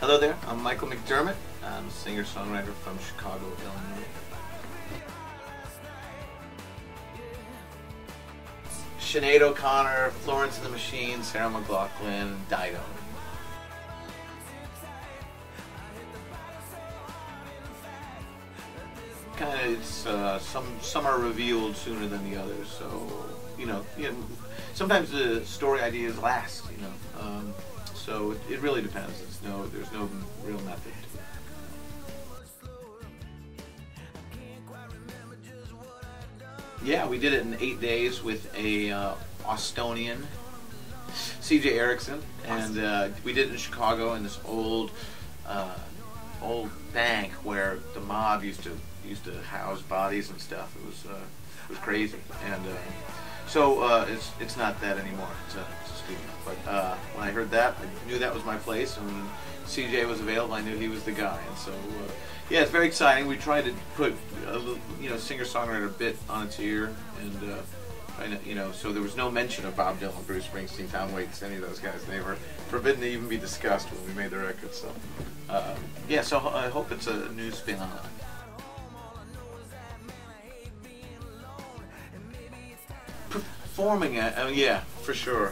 Hello there, I'm Michael McDermott. I'm a singer-songwriter from Chicago, Illinois. Sinead O'Connor, Florence and the Machine, Sarah McLachlan, Dido. Kind of, it's some are revealed sooner than the others. So you know, sometimes the story ideas last. So it really depends. There's no real method to it. Yeah, we did it in 8 days with a Austonian, C.J. Erickson, and we did it in Chicago in this old bank where the mob used to house bodies and stuff. It was crazy, and so it's not that anymore. It's a studio. But when I heard that, I knew that was my place, and when CJ was available, I knew he was the guy. And so yeah, it's very exciting. We tried to put a little, singer-songwriter bit on its ear, and so there was no mention of Bob Dylan, Bruce Springsteen, Tom Waits, any of those guys. They were forbidden to even be discussed when we made the record. So yeah, so I hope it's a new spin on it. Performing it, yeah, for sure.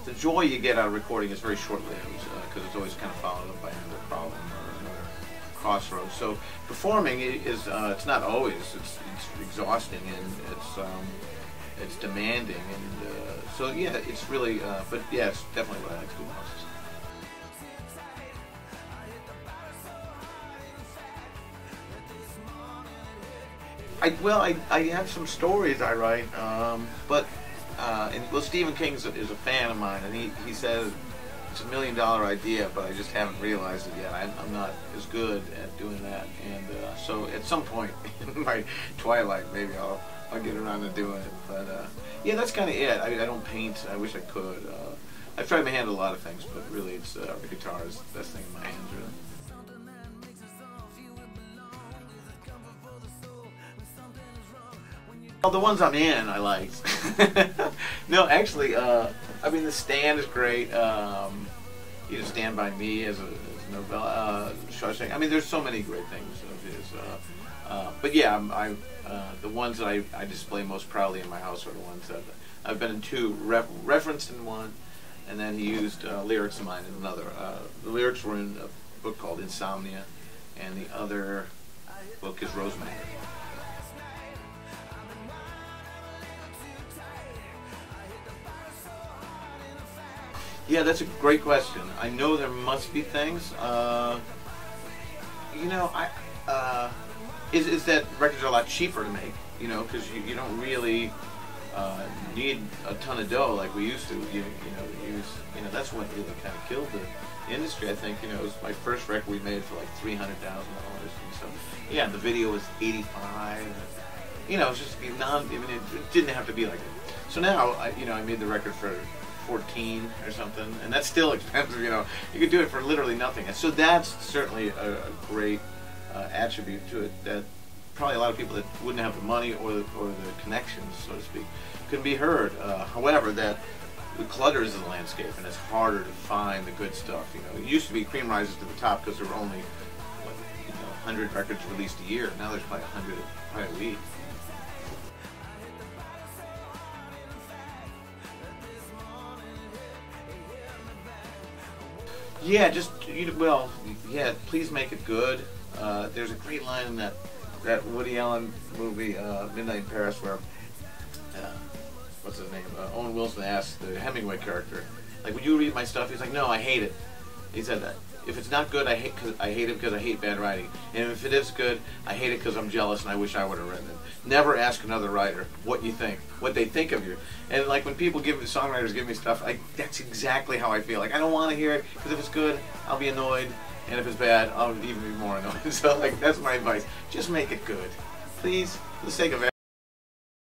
The joy you get out of recording is very short-lived because it's always kind of followed up by another problem or another crossroads. So performing is it's not always. It's exhausting and it's demanding, and so yeah, it's really. But yeah, it's definitely what I like to do most. I have some stories I write, but Stephen King is a fan of mine, and he says it's $1 million idea, but I just haven't realized it yet. I'm not as good at doing that, and so at some point in my twilight, maybe I'll get around to doing it. But yeah, that's kind of it. I don't paint. I wish I could. I've tried my hand at a lot of things, but really, it's the guitar is the best thing in my hands, really. Well, the ones I'm in, I liked. No, actually, I mean, The Stand is great. Stand By Me as a novella. Shawshank. I mean, there's so many great things of his. But yeah, the ones that I display most proudly in my house are the ones that I've been in two, referenced in one, and then he used lyrics of mine in another. The lyrics were in a book called Insomnia, and the other book is Rosemary. Yeah, that's a great question. I know there must be things. Is that records are a lot cheaper to make, because you don't really need a ton of dough like we used to. That's what really kind of killed the industry. I think, it was my first record we made for like $300,000, and so yeah, the video was $85. It's just it didn't have to be like that. So now, I made the record for 14 or something, and that's still expensive. You could do it for literally nothing, and so that's certainly a great attribute to it, that probably a lot of people that wouldn't have the money or the connections, so to speak, couldn't be heard. However, that the clutters of the landscape, and it's harder to find the good stuff. It used to be cream rises to the top because there were only 100 records released a year. Now there's probably 100 a week. Yeah, yeah, please make it good. There's a great line in that Woody Allen movie, Midnight in Paris, where, what's his name, Owen Wilson asked the Hemingway character, like, would you read my stuff? He's like, no, I hate it. He said that. If it's not good, I hate it because I hate bad writing. And if it is good, I hate it because I'm jealous and I wish I would have written it. Never ask another writer what you think, what they think of you. And like when people songwriters give me stuff, that's exactly how I feel. Like, I don't want to hear it, because if it's good, I'll be annoyed, and if it's bad, I'll even be more annoyed. So that's my advice. Just make it good, please, for the sake of